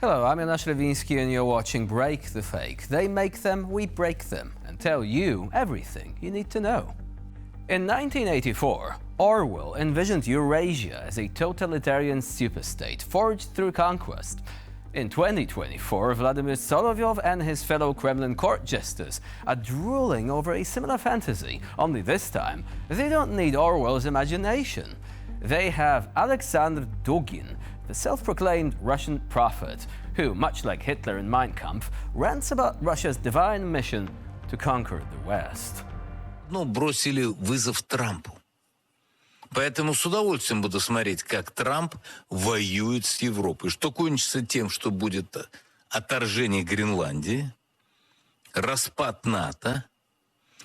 Hello, I'm Janusz Lewiński and you're watching Break the Fake. They make them, we break them, and tell you everything you need to know. In 1984, Orwell envisioned Eurasia as a totalitarian superstate forged through conquest. In 2024, Vladimir Solovyov and his fellow Kremlin court jesters are drooling over a similar fantasy, only this time, they don't need Orwell's imagination. They have Alexander Dugin, the self-proclaimed Russian prophet, who, much like Hitler in Mein Kampf, rants about Russia's divine mission to conquer the West. Бросили вызов Трампу. Поэтому с удовольствием буду смотреть, как Трамп воюет с Европой. Что кончится тем, что будет отторжение Гренландии, распад НАТО,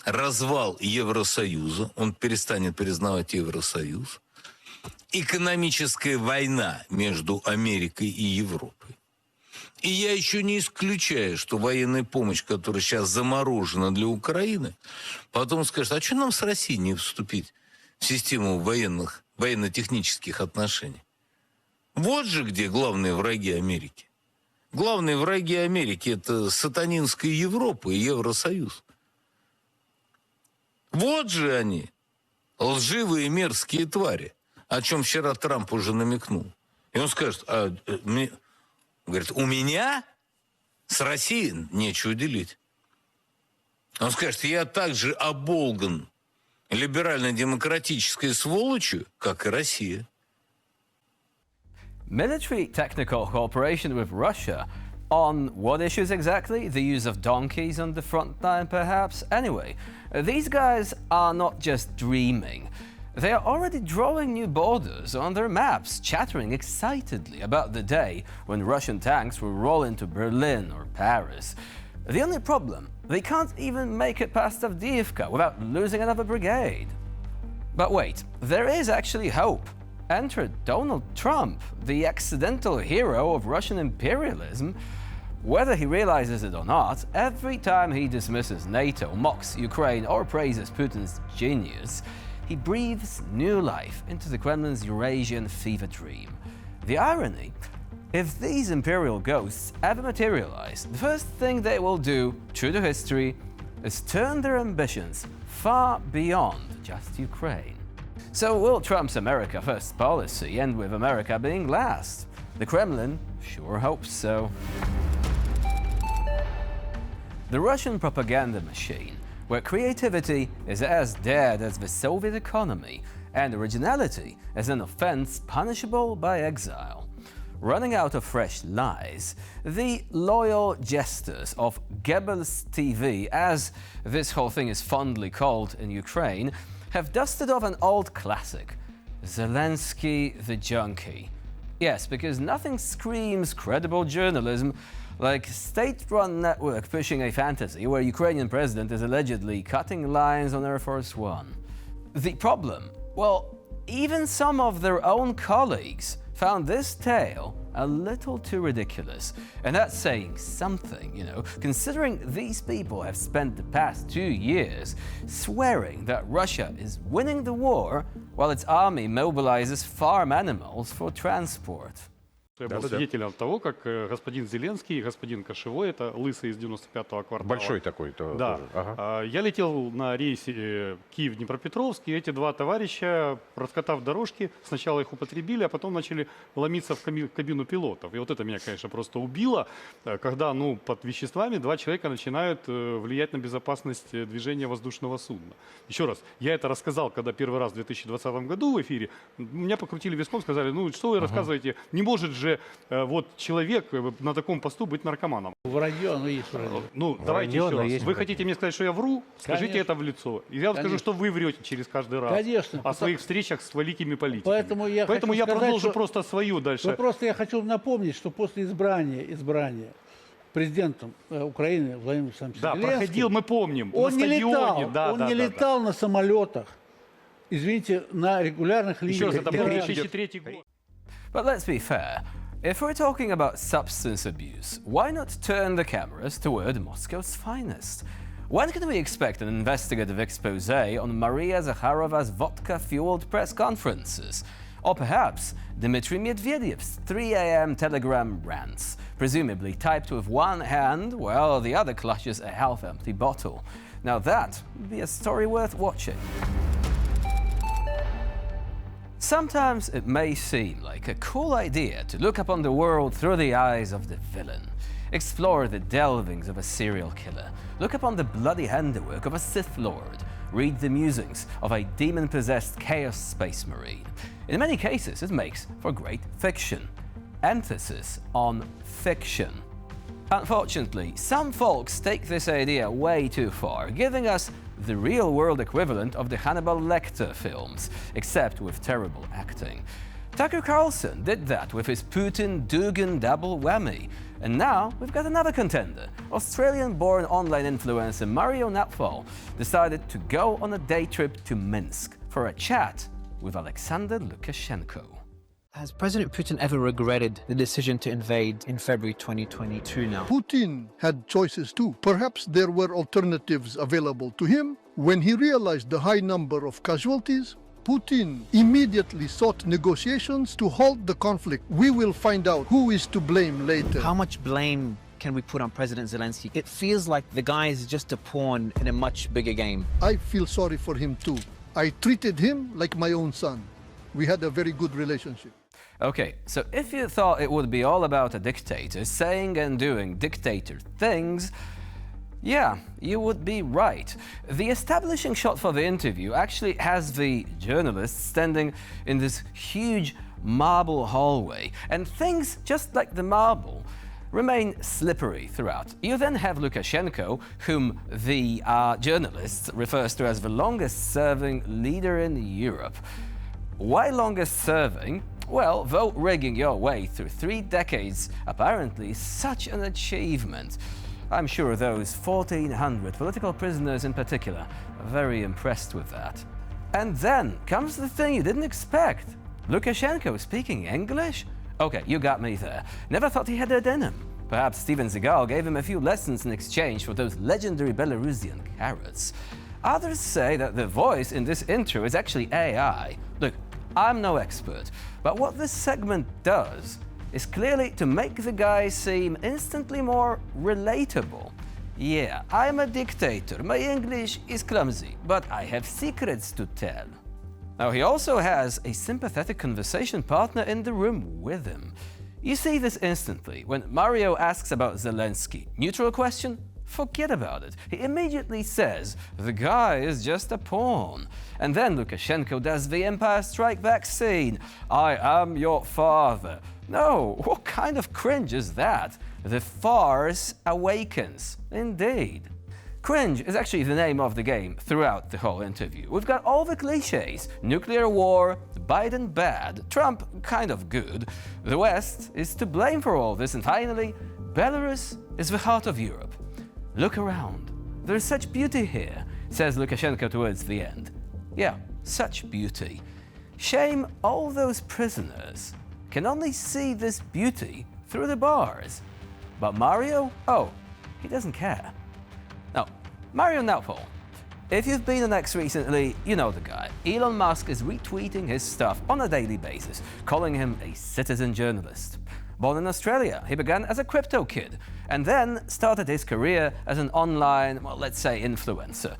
развал Евросоюза, он перестанет признавать Евросоюз, экономическая война между Америкой и Европой. И я еще не исключаю, что военная помощь, которая сейчас заморожена для Украины, потом скажет, а что нам с Россией не вступить в систему военно-технических отношений? Вот же где главные враги Америки. Главные враги Америки – это сатанинская Европа и Евросоюз. Вот же они, лживые мерзкие твари, о чем вчера Трамп уже намекнул. И он скажет, говорит, у меня с Россией нечего делить. Он скажет, я также оболган либерально-демократической сволочью, как и Россия. Military technical cooperation with Russia on what issues exactly? The use of donkeys on the front line, perhaps? Anyway, these guys are not just dreaming. They are already drawing new borders on their maps, chattering excitedly about the day when Russian tanks will roll into Berlin or Paris. The only problem, they can't even make it past Avdiivka without losing another brigade. But wait, there is actually hope. Enter Donald Trump, the accidental hero of Russian imperialism. Whether he realizes it or not, every time he dismisses NATO, mocks Ukraine, or praises Putin's genius, he breathes new life into the Kremlin's Eurasian fever dream. The irony, if these imperial ghosts ever materialize, the first thing they will do, true to history, is turn their ambitions far beyond just Ukraine. So will Trump's America First policy end with America being last? The Kremlin sure hopes so. The Russian propaganda machine, where creativity is as dead as the Soviet economy and originality is an offense punishable by exile. Running out of fresh lies, the loyal jesters of Goebbels TV, as this whole thing is fondly called in Ukraine, have dusted off an old classic, Zelensky the Junkie. Yes, because nothing screams credible journalism like state-run network pushing a fantasy where Ukrainian president is allegedly cutting lines on Air Force One. The problem? Well, even some of their own colleagues found this tale a little too ridiculous. And that's saying something, considering these people have spent the past 2 years swearing that Russia is winning the war while its army mobilizes farm animals for transport. Я был свидетелем того, как господин Зеленский и господин Кошевой, это лысый из 95-го квартала. Большой такой. Да. Ага. Я летел на рейсе Киев-Днепропетровск, и эти два товарища, раскатав дорожки, сначала их употребили, а потом начали ломиться в кабину пилотов. И вот это меня, конечно, просто убило, когда под веществами два человека начинают влиять на безопасность движения воздушного судна. Еще раз, я это рассказал, когда первый раз в 2020 году в эфире, меня покрутили виском, сказали, что вы рассказываете, не может же человек на таком посту быть наркоманом. Вранье, оно есть вранье. Давайте еще раз. Вы вранье. хотите мне сказать, что я вру? Скажите Конечно. это в лицо. И я вам скажу, что вы врете через каждый раз. Конечно. О своих встречах с великими политиками. Поэтому я продолжу просто свою дальше. Просто я хочу напомнить, что после избрания президентом Украины Владимиром Александровичем Зеленским, проходил, мы помним, он на стадионе. не летал на самолетах, извините, на регулярных линиях. Еще раз, это был 2003 год. But let's be fair. If we're talking about substance abuse, why not turn the cameras toward Moscow's finest? When can we expect an investigative expose on Maria Zakharova's vodka-fueled press conferences? Or perhaps Dmitry Medvedev's 3 a.m. Telegram rants, presumably typed with one hand while the other clutches a half-empty bottle. Now that would be a story worth watching. Sometimes it may seem like a cool idea to look upon the world through the eyes of the villain, explore the delvings of a serial killer, look upon the bloody handiwork of a Sith Lord, read the musings of a demon-possessed Chaos Space Marine. In many cases, it makes for great fiction. Emphasis on fiction. Unfortunately, some folks take this idea way too far, giving us the real-world equivalent of the Hannibal Lecter films, except with terrible acting. Tucker Carlson did that with his Putin-Dugan double whammy. And now we've got another contender. Australian-born online influencer Mario Nawfal decided to go on a day trip to Minsk for a chat with Alexander Lukashenko. Has President Putin ever regretted the decision to invade in February 2022 now? Putin had choices too. Perhaps there were alternatives available to him. When he realized the high number of casualties, Putin immediately sought negotiations to halt the conflict. We will find out who is to blame later. How much blame can we put on President Zelensky? It feels like the guy is just a pawn in a much bigger game. I feel sorry for him too. I treated him like my own son. We had a very good relationship. Okay, so if you thought it would be all about a dictator saying and doing dictator things, yeah, you would be right. The establishing shot for the interview actually has the journalist standing in this huge marble hallway, and things, just like the marble, remain slippery throughout. You then have Lukashenko, whom the journalist refers to as the longest-serving leader in Europe. Why longest-serving? Well, vote rigging your way through 3 decades, apparently such an achievement. I'm sure those 1,400 political prisoners in particular are very impressed with that. And then comes the thing you didn't expect. Lukashenko speaking English? Okay, you got me there. Never thought he had it in him. Perhaps Steven Seagal gave him a few lessons in exchange for those legendary Belarusian carrots. Others say that the voice in this intro is actually AI. Look, I'm no expert, but what this segment does is clearly to make the guy seem instantly more relatable. Yeah, I'm a dictator, my English is clumsy, but I have secrets to tell. Now, he also has a sympathetic conversation partner in the room with him. You see this instantly when Mario asks about Zelensky. Neutral question? Forget about it. He immediately says, the guy is just a pawn. And then Lukashenko does the Empire Strike Back scene. I am your father. No, what kind of cringe is that? The farce awakens, indeed. Cringe is actually the name of the game throughout the whole interview. We've got all the cliches. Nuclear war, Biden bad, Trump kind of good. The West is to blame for all this. And finally, Belarus is the heart of Europe. Look around. There is such beauty here, says Lukashenko towards the end. Yeah, such beauty. Shame all those prisoners can only see this beauty through the bars. But Mario? Oh, he doesn't care. Now, Mario Nawfal. If you've been on X recently, you know the guy. Elon Musk is retweeting his stuff on a daily basis, calling him a citizen journalist. Born in Australia, he began as a crypto kid and then started his career as an online, well, let's say influencer.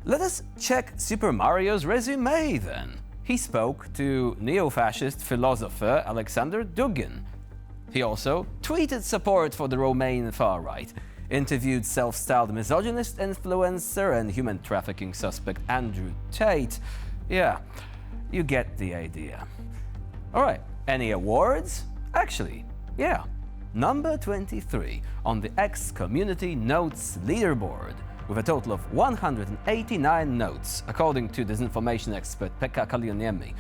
Let us check Super Mario's resume then. He spoke to neo-fascist philosopher Alexander Dugin. He also tweeted support for the Romanian far-right, interviewed self-styled misogynist influencer and human trafficking suspect Andrew Tate. Yeah, you get the idea. All right, any awards? Actually, yeah. Number 23 on the X Community Notes leaderboard, with a total of 189 notes, according to disinformation expert Pekka Kalioniemi.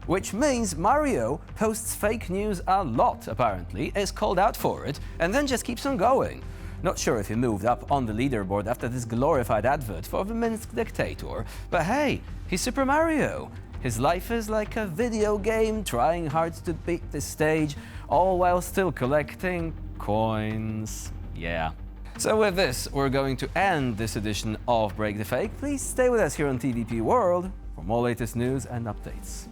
Which means Mario posts fake news a lot, apparently, is called out for it, and then just keeps on going. Not sure if he moved up on the leaderboard after this glorified advert for the Minsk dictator, but hey, he's Super Mario. His life is like a video game, trying hard to beat the stage, all while still collecting coins. Yeah. So with this, we're going to end this edition of Break the Fake. Please stay with us here on TVP World for more latest news and updates.